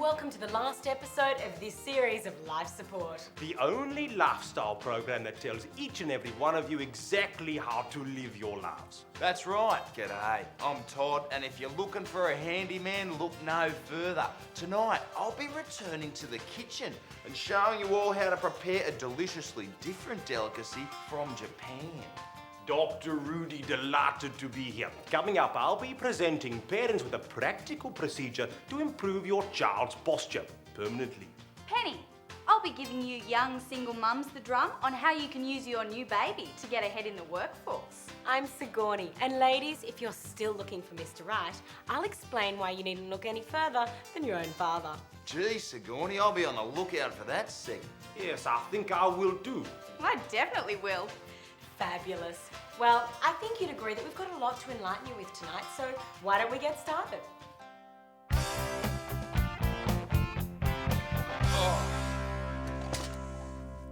welcome to the last episode of this series of Life Support. The only lifestyle program that tells each and every one of you exactly how to live your lives. That's right. G'day, I'm Todd, and if you're looking for a handyman, look no further. Tonight, I'll be returning to the kitchen and showing you all how to prepare a deliciously different delicacy from Japan. Dr. Rudy, delighted to be here. Coming up, I'll be presenting parents with a practical procedure to improve your child's posture permanently. Penny, I'll be giving you young single mums the drum on how you can use your new baby to get ahead in the workforce. I'm Sigourney, and ladies, if you're still looking for Mr. Right, I'll explain why you needn't look any further than your own father. Gee, Sigourney, I'll be on the lookout for that segment. Yes, I think I will too. I definitely will. Fabulous. Well, I think you'd agree that we've got a lot to enlighten you with tonight, so why don't we get started?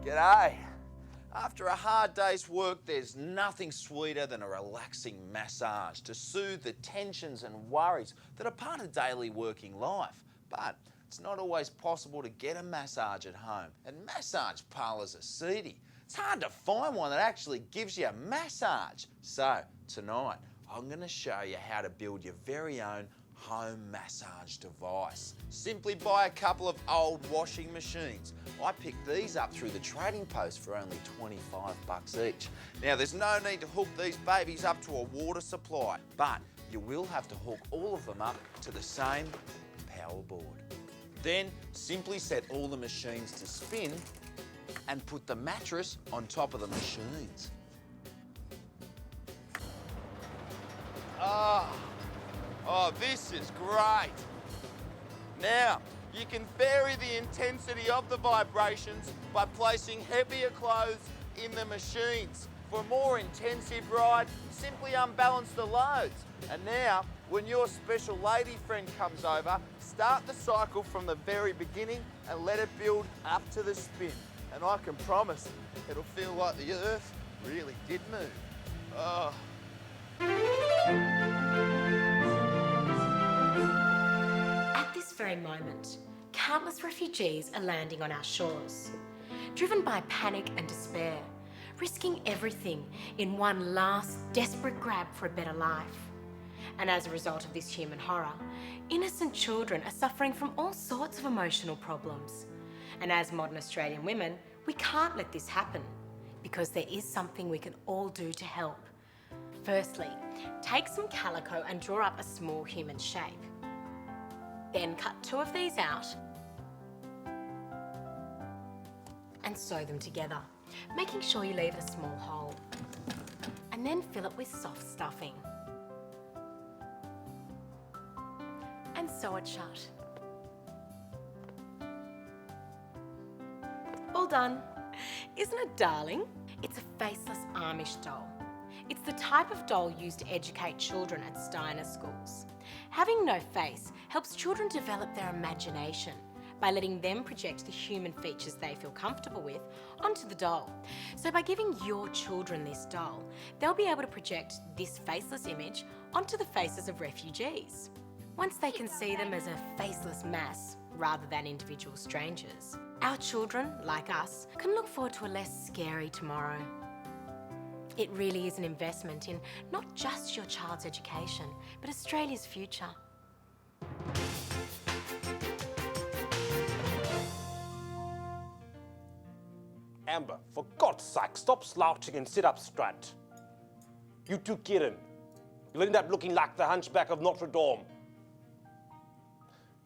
G'day. After a hard day's work, there's nothing sweeter than a relaxing massage to soothe the tensions and worries that are part of daily working life. But it's not always possible to get a massage at home, and massage parlours are seedy. It's hard to find one that actually gives you a massage. So tonight, I'm going to show you how to build your very own home massage device. Simply buy a couple of old washing machines. I picked these up through the trading post for only 25 bucks each. Now, there's no need to hook these babies up to a water supply, but you will have to hook all of them up to the same power board. Then simply set all the machines to spin and put the mattress on top of the machines. Oh, this is great. Now, you can vary the intensity of the vibrations by placing heavier clothes in the machines. For a more intensive ride, simply unbalance the loads. And now, when your special lady friend comes over, start the cycle from the very beginning and let it build up to the spin. And I can promise it'll feel like the earth really did move. Oh. At this very moment, countless refugees are landing on our shores, driven by panic and despair, risking everything in one last desperate grab for a better life. And as a result of this human horror, innocent children are suffering from all sorts of emotional problems. And as modern Australian women, we can't let this happen, because there is something we can all do to help. Firstly, take some calico and draw up a small human shape. Then cut two of these out and sew them together, making sure you leave a small hole. And then fill it with soft stuffing. And sew it shut. All done. Isn't it darling? It's a faceless Amish doll. It's the type of doll used to educate children at Steiner schools. Having no face helps children develop their imagination by letting them project the human features they feel comfortable with onto the doll. So by giving your children this doll, they'll be able to project this faceless image onto the faces of refugees. Once they can see them as a faceless mass rather than individual strangers, our children, like us, can look forward to a less scary tomorrow. It really is an investment in not just your child's education, but Australia's future. Amber, for God's sake, stop slouching and sit up straight. You too, Kieran. You'll end up looking like the hunchback of Notre Dame.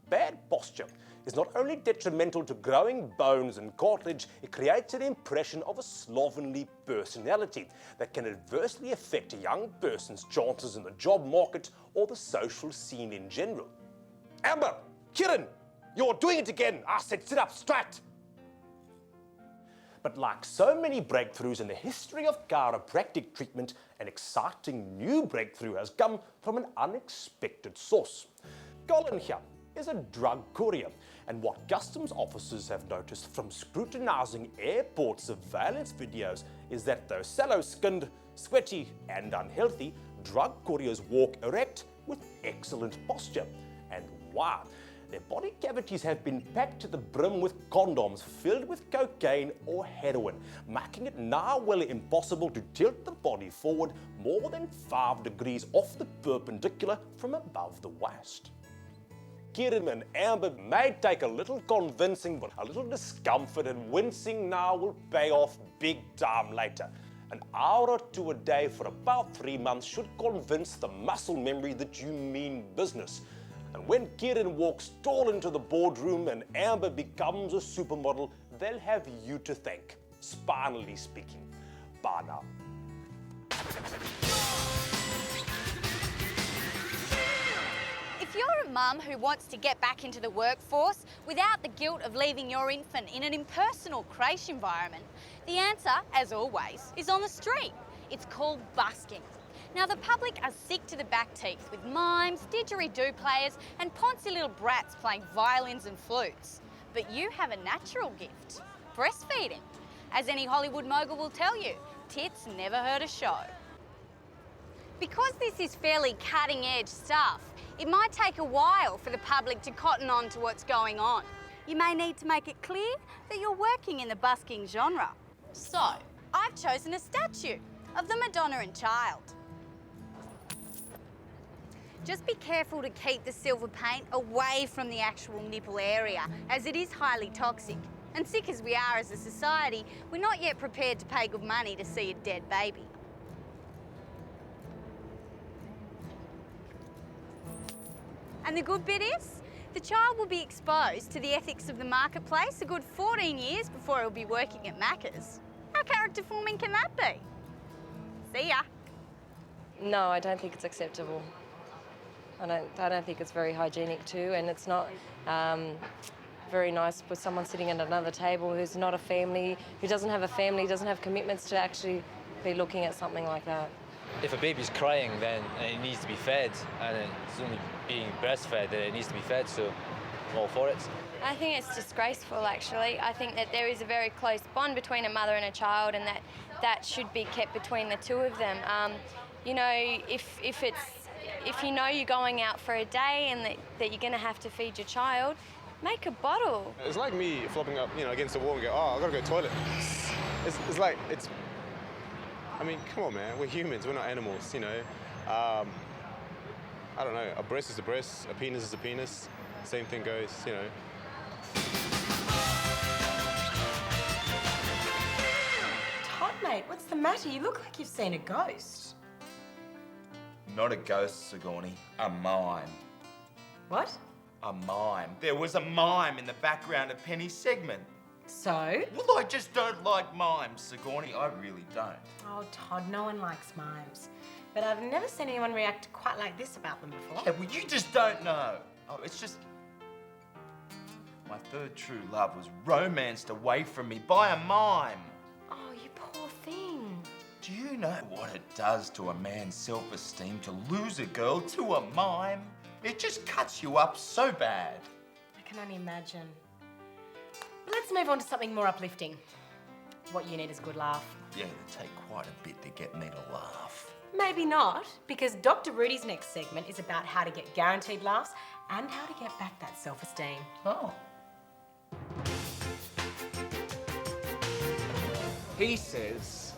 Bad posture is not only detrimental to growing bones and cartilage, it creates an impression of a slovenly personality that can adversely affect a young person's chances in the job market or the social scene in general. Amber, Kieran, you're doing it again. I said sit up straight. But like so many breakthroughs in the history of chiropractic treatment, an exciting new breakthrough has come from an unexpected source. Colin here is a drug courier, and what customs officers have noticed from scrutinizing airport surveillance videos is that though sallow-skinned, sweaty and unhealthy, drug couriers walk erect with excellent posture. And wow, Their body cavities have been packed to the brim with condoms filled with cocaine or heroin, making it now well impossible to tilt the body forward more than 5 degrees off the perpendicular from above the waist. Kieran and Amber may take a little convincing, but a little discomfort and wincing now will pay off big time later. An hour or 2 a day for about 3 months should convince the muscle memory that you mean business. And when Kieran walks tall into the boardroom and Amber becomes a supermodel, they'll have you to thank, spinally speaking. Bye now. If you're a mum who wants to get back into the workforce without the guilt of leaving your infant in an impersonal creche environment, the answer, as always, is on the street. It's called busking. Now, the public are sick to the back teeth with mimes, didgeridoo players and poncy little brats playing violins and flutes. But you have a natural gift, breastfeeding. As any Hollywood mogul will tell you, tits never hurt a show. Because this is fairly cutting-edge stuff, it might take a while for the public to cotton on to what's going on. You may need to make it clear that you're working in the busking genre. So, I've chosen a statue of the Madonna and Child. Just be careful to keep the silver paint away from the actual nipple area, as it is highly toxic. And sick as we are as a society, we're not yet prepared to pay good money to see a dead baby. And the good bit is, the child will be exposed to the ethics of the marketplace a good 14 years before he'll be working at Macca's. How character forming can that be? See ya. No, I don't think it's acceptable. I don't think it's very hygienic too, and it's not very nice with someone sitting at another table who's not a family, who doesn't have a family, doesn't have commitments to actually be looking at something like that. If a baby's crying, then it needs to be fed, and it's only being breastfed that it needs to be fed, so I'm all for it. I think it's disgraceful, actually. I think that there is a very close bond between a mother and a child, and that should be kept between the two of them. You know, if you know you're going out for a day and that you're going to have to feed your child, make a bottle. It's like me flopping up, against the wall and go, oh, I gotta go to the toilet. I mean, come on, man. We're humans. We're not animals, I don't know. A breast is a breast. A penis is a penis. Same thing goes, Todd, mate, what's the matter? You look like you've seen a ghost. Not a ghost, Sigourney. A mime. What? A mime. There was a mime in the background of Penny's segment. So? Well, I just don't like mimes, Sigourney. I really don't. Oh, Todd, no one likes mimes. But I've never seen anyone react quite like this about them before. Yeah, well, you just don't know. Oh, it's just... My third true love was romanced away from me by a mime. Oh, you poor thing. Do you know what it does to a man's self-esteem to lose a girl to a mime? It just cuts you up so bad. I can only imagine. Let's move on to something more uplifting. What you need is a good laugh. Yeah, it'd take quite a bit to get me to laugh. Maybe not, because Dr. Rudy's next segment is about how to get guaranteed laughs and how to get back that self-esteem. Oh. He says,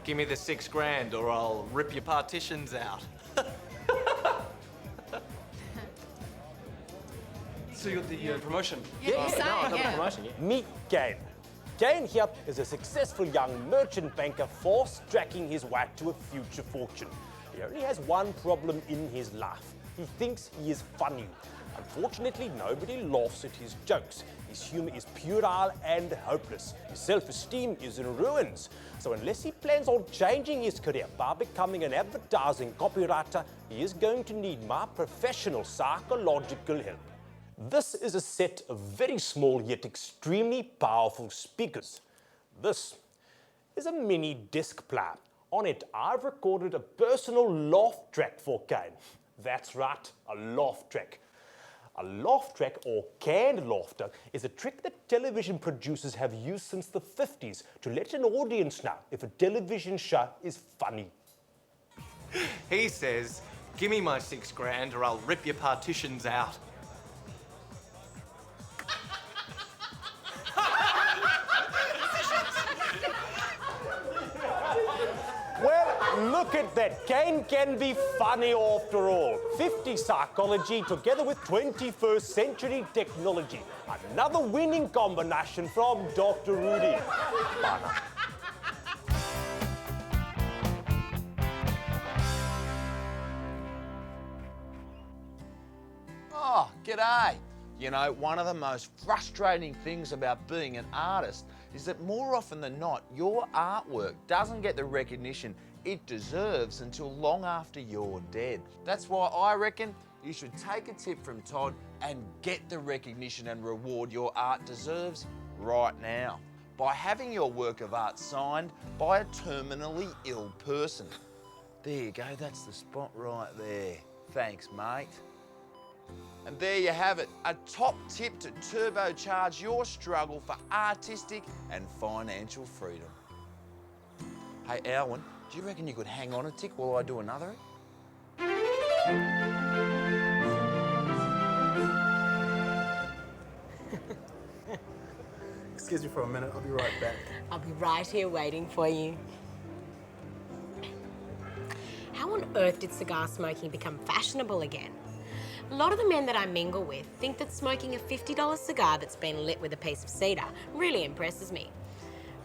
give me the $6,000 or I'll rip your partitions out. So you got the promotion? Meet Kane. Kane here is a successful young merchant banker fast-tracking his way to a future fortune. He only has one problem in his life. He thinks he is funny. Unfortunately, nobody laughs at his jokes. His humor is puerile and hopeless. His self-esteem is in ruins. So unless he plans on changing his career by becoming an advertising copywriter, he is going to need my professional psychological help. This is a set of very small yet extremely powerful speakers. This is a mini disc player. On it, I've recorded a personal laugh track for Kane. That's right, a laugh track. A laugh track, or canned laughter, is a trick that television producers have used since the 50s to let an audience know if a television show is funny. He says, give me my $6,000 or I'll rip your partitions out. Look at that. Cane can be funny after all. 50 psychology together with 21st century technology. Another winning combination from Dr. Rudy. Oh, g'day. You know, one of the most frustrating things about being an artist is that more often than not, your artwork doesn't get the recognition it deserves until long after you're dead. That's why I reckon you should take a tip from Todd and get the recognition and reward your art deserves right now by having your work of art signed by a terminally ill person. There you go, that's the spot right there. Thanks, mate. And there you have it, a top tip to turbocharge your struggle for artistic and financial freedom. Hey, Alwyn, do you reckon you could hang on a tick while I do another? Excuse me for a minute, I'll be right back. I'll be right here waiting for you. How on earth did cigar smoking become fashionable again? A lot of the men that I mingle with think that smoking a $50 cigar that's been lit with a piece of cedar really impresses me.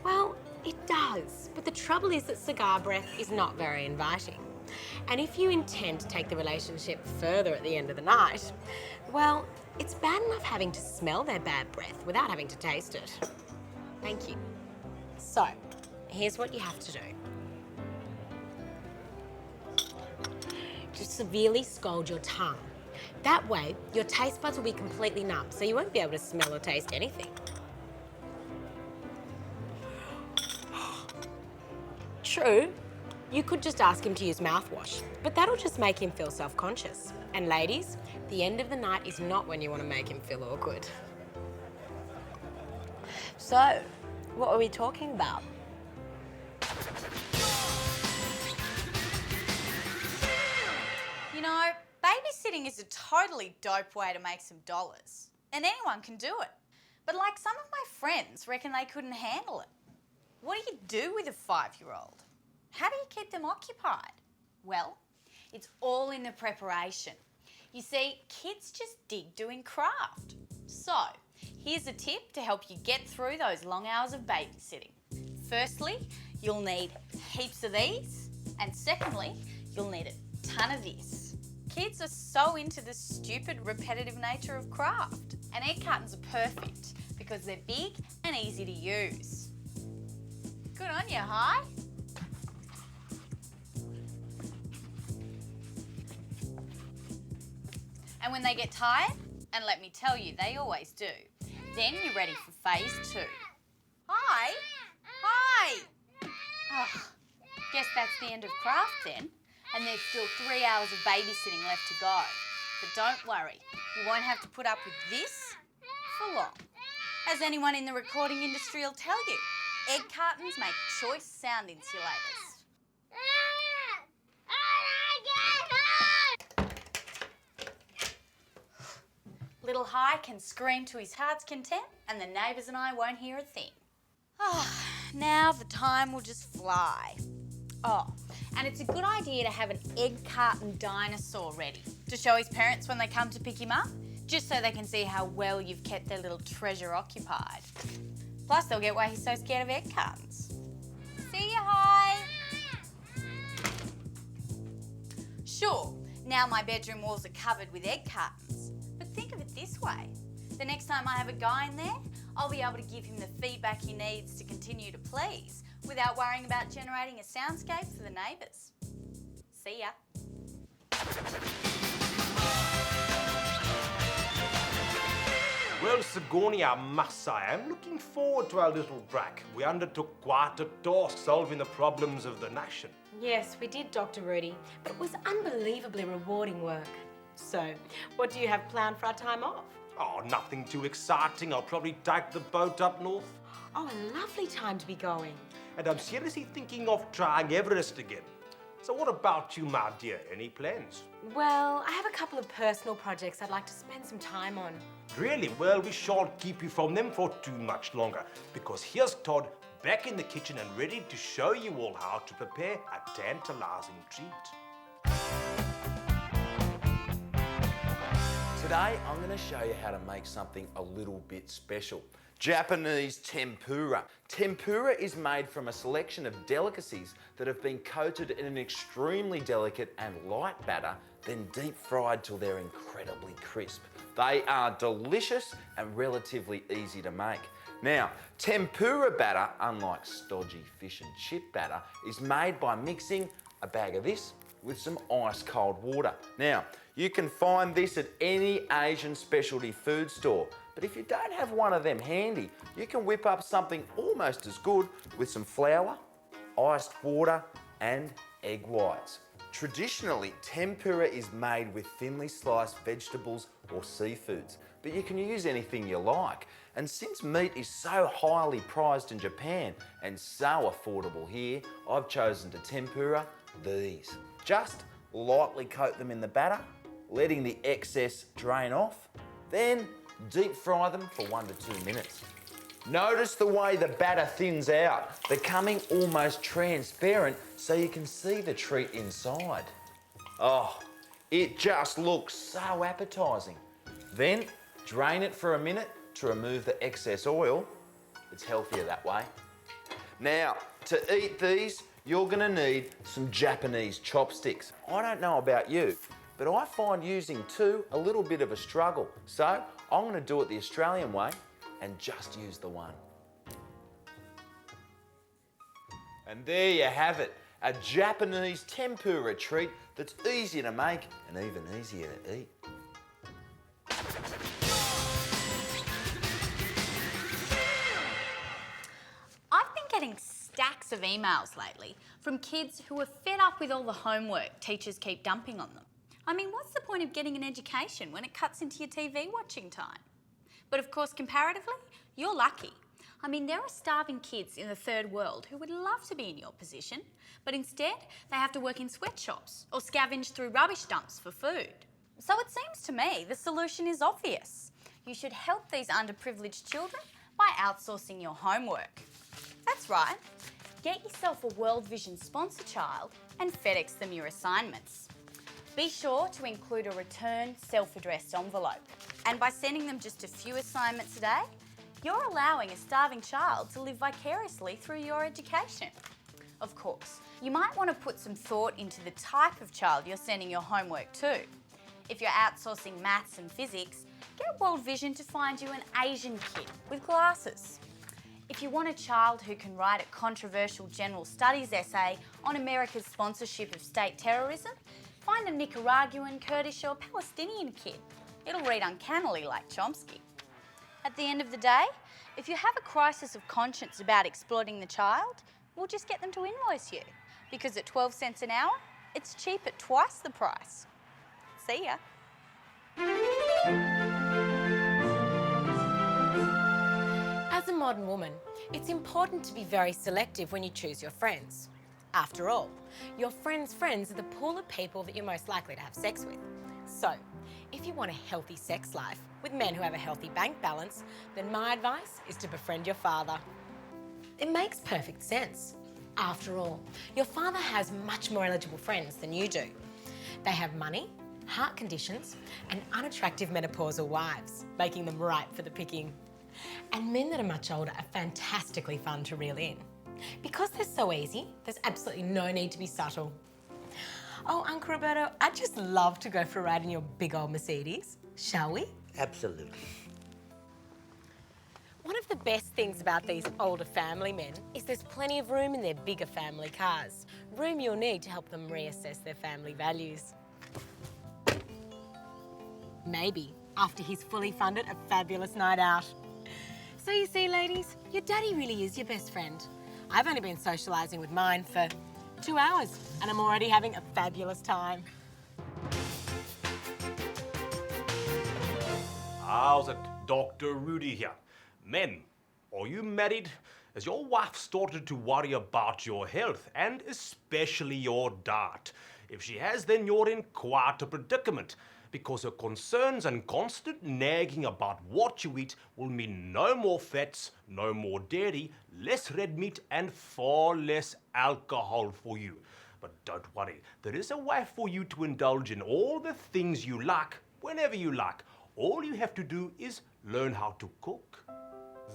Well, it does, but the trouble is that cigar breath is not very inviting. And if you intend to take the relationship further at the end of the night, well, it's bad enough having to smell their bad breath without having to taste it. Thank you. So, here's what you have to do. Just severely scald your tongue. That way, your taste buds will be completely numb, so you won't be able to smell or taste anything. True, you could just ask him to use mouthwash, but that'll just make him feel self-conscious. And ladies, the end of the night is not when you want to make him feel awkward. So, what are we talking about? You know, babysitting is a totally dope way to make some dollars. And anyone can do it. But like some of my friends reckon they couldn't handle it. What do you do with a 5-year-old? How do you keep them occupied? Well, it's all in the preparation. You see, kids just dig doing craft. So, here's a tip to help you get through those long hours of babysitting. Firstly, you'll need heaps of these. And secondly, you'll need a ton of this. Kids are so into the stupid, repetitive nature of craft. And egg cartons are perfect because they're big and easy to use. Good on you, Hi. And when they get tired, and let me tell you, they always do, then you're ready for phase 2. Hi! Hi! Oh, guess that's the end of craft then. And there's still 3 hours of babysitting left to go. But don't worry, you won't have to put up with this for long. As anyone in the recording industry will tell you, egg cartons make choice sound insulators. Little Hi can scream to his heart's content and the neighbours and I won't hear a thing. Oh, now the time will just fly. Oh, and it's a good idea to have an egg carton dinosaur ready to show his parents when they come to pick him up, just so they can see how well you've kept their little treasure occupied. Plus, they'll get why he's so scared of egg cartons. See ya, Hi! Sure, now my bedroom walls are covered with egg cartons, but think of it this way. The next time I have a guy in there, I'll be able to give him the feedback he needs to continue to please without worrying about generating a soundscape for the neighbours. See ya. Well, Sigourney, I must say, I'm looking forward to our little break. We undertook quite a task solving the problems of the nation. Yes, we did, Dr. Rudy, but it was unbelievably rewarding work. So, what do you have planned for our time off? Oh, nothing too exciting. I'll probably take the boat up north. Oh, a lovely time to be going. And I'm seriously thinking of trying Everest again. So what about you, my dear? Any plans? Well, I have a couple of personal projects I'd like to spend some time on. Really? Well, we shan't keep you from them for too much longer, because here's Todd back in the kitchen and ready to show you all how to prepare a tantalising treat. Today, I'm going to show you how to make something a little bit special. Japanese tempura. Tempura is made from a selection of delicacies that have been coated in an extremely delicate and light batter, then deep fried till they're incredibly crisp. They are delicious and relatively easy to make. Now, tempura batter, unlike stodgy fish and chip batter, is made by mixing a bag of this with some ice cold water. Now, you can find this at any Asian specialty food store, but if you don't have one of them handy, you can whip up something almost as good with some flour, iced water, and egg whites. Traditionally, tempura is made with thinly sliced vegetables or seafoods, but you can use anything you like. And since meat is so highly prized in Japan and so affordable here, I've chosen to tempura these. Just lightly coat them in the batter, letting the excess drain off, then deep fry them for 1 to 2 minutes. Notice the way the batter thins out, becoming almost transparent so you can see the treat inside. Oh, it just looks so appetising. Then drain it for a minute to remove the excess oil. It's healthier that way. Now, to eat these, you're gonna need some Japanese chopsticks. I don't know about you, but I find using two a little bit of a struggle. So I'm gonna do it the Australian way and just use the one. And there you have it, a Japanese tempura treat that's easy to make and even easier to eat. I've been getting stacks of emails lately from kids who are fed up with all the homework teachers keep dumping on them. I mean, what's the point of getting an education when it cuts into your TV watching time? But of course, comparatively, you're lucky. I mean, there are starving kids in the third world who would love to be in your position, but instead they have to work in sweatshops or scavenge through rubbish dumps for food. So it seems to me the solution is obvious. You should help these underprivileged children by outsourcing your homework. That's right. Get yourself a World Vision sponsor child and FedEx them your assignments. Be sure to include a return self-addressed envelope. And by sending them just a few assignments a day, you're allowing a starving child to live vicariously through your education. Of course, you might want to put some thought into the type of child you're sending your homework to. If you're outsourcing maths and physics, get World Vision to find you an Asian kid with glasses. If you want a child who can write a controversial general studies essay on America's sponsorship of state terrorism, find a Nicaraguan, Kurdish or Palestinian kid. It'll read uncannily like Chomsky. At the end of the day, if you have a crisis of conscience about exploiting the child, we'll just get them to invoice you. Because at 12 cents an hour, it's cheap at twice the price. See ya. As a modern woman, it's important to be very selective when you choose your friends. After all, your friends' friends are the pool of people that you're most likely to have sex with. So, if you want a healthy sex life with men who have a healthy bank balance, then my advice is to befriend your father. It makes perfect sense. After all, your father has much more eligible friends than you do. They have money, heart conditions, and unattractive menopausal wives, making them ripe for the picking. And men that are much older are fantastically fun to reel in. Because they're so easy, there's absolutely no need to be subtle. Oh, Uncle Roberto, I'd just love to go for a ride in your big old Mercedes. Shall we? Absolutely. One of the best things about these older family men is there's plenty of room in their bigger family cars. Room you'll need to help them reassess their family values. Maybe after he's fully funded a fabulous night out. So you see, ladies, your daddy really is your best friend. I've only been socialising with mine for 2 hours and I'm already having a fabulous time. How's it? Dr. Rudy here. Men, are you married? Has your wife started to worry about your health and especially your diet? If she has, then you're in quite a predicament. because her concerns and constant nagging about what you eat will mean no more fats, no more dairy, less red meat, and far less alcohol for you. But don't worry, there is a way for you to indulge in all the things you like, whenever you like. All you have to do is learn how to cook.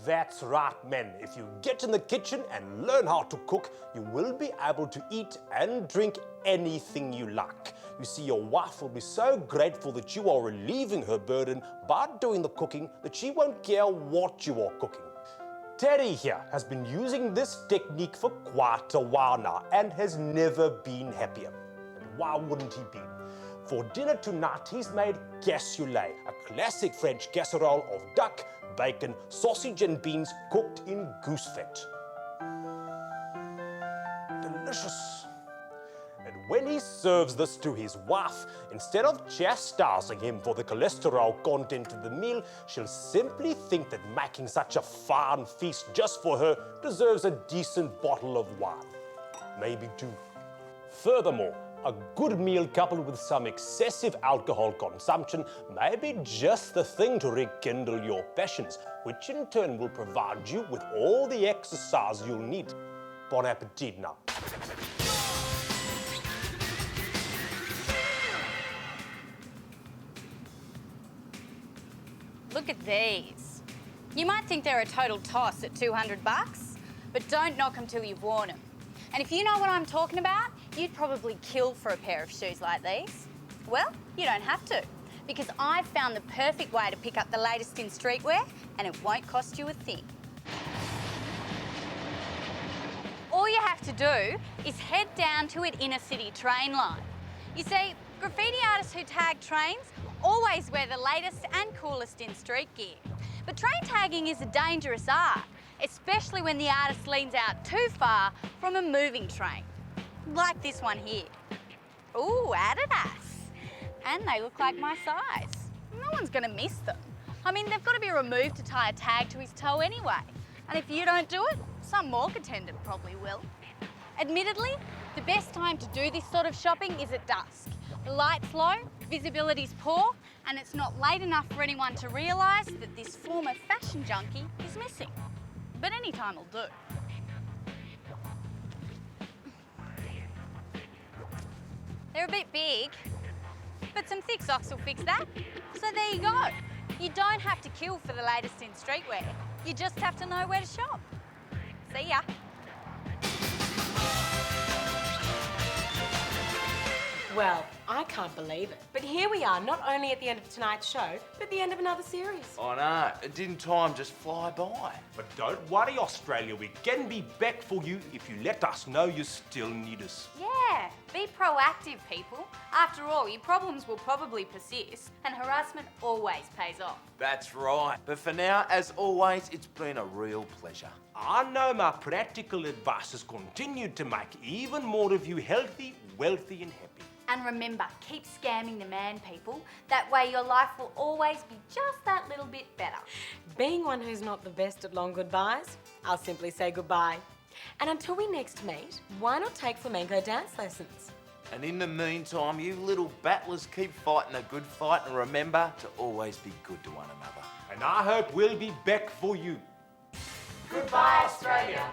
That's right, men. If you get in the kitchen and learn how to cook, you will be able to eat and drink anything you like. You see, your wife will be so grateful that you are relieving her burden by doing the cooking that she won't care what you are cooking. Terry here has been using this technique for quite a while now and has never been happier. And why wouldn't he be? For dinner tonight, he's made cassoulet, a classic French casserole of duck, bacon, sausage and beans cooked in goose fat. Delicious. And when he serves this to his wife, instead of chastising him for the cholesterol content of the meal, she'll simply think that making such a fine feast just for her deserves a decent bottle of wine. Maybe two. Furthermore, a good meal coupled with some excessive alcohol consumption may be just the thing to rekindle your passions, which in turn will provide you with all the exercise you'll need. Bon appetit now. Look at these. You might think they're a total toss at $200, but don't knock them till you've worn them. And if you know what I'm talking about, you'd probably kill for a pair of shoes like these. Well, you don't have to, because I've found the perfect way to pick up the latest in streetwear, and it won't cost you a thing. All you have to do is head down to an inner city train line. You see, graffiti artists who tag trains always wear the latest and coolest in street gear. But train tagging is a dangerous art, especially when the artist leans out too far from a moving train, like this one here. Ooh, Adidas. And they look like my size. No one's gonna miss them. I mean, they've got to be removed to tie a tag to his toe anyway. And if you don't do it, some morgue attendant probably will. Admittedly, the best time to do this sort of shopping is at dusk. The light's low, visibility's poor, and it's not late enough for anyone to realise that this former fashion junkie is missing. But any time will do. They're a bit big, but some thick socks will fix that. So there you go. You don't have to kill for the latest in streetwear. You just have to know where to shop. See ya. Well, I can't believe it. But here we are, not only at the end of tonight's show, but the end of another series. I know, didn't time just fly by? But don't worry, Australia, we can be back for you if you let us know you still need us. Yeah, be proactive, people. After all, your problems will probably persist, and harassment always pays off. That's right. But for now, as always, it's been a real pleasure. I know my practical advice has continued to make even more of you healthy, wealthy and happy. And remember, keep scamming the man, people. That way your life will always be just that little bit better. Being one who's not the best at long goodbyes, I'll simply say goodbye. And until we next meet, why not take flamenco dance lessons? And in the meantime, you little battlers keep fighting a good fight and remember to always be good to one another. And I hope we'll be back for you. Goodbye, Australia.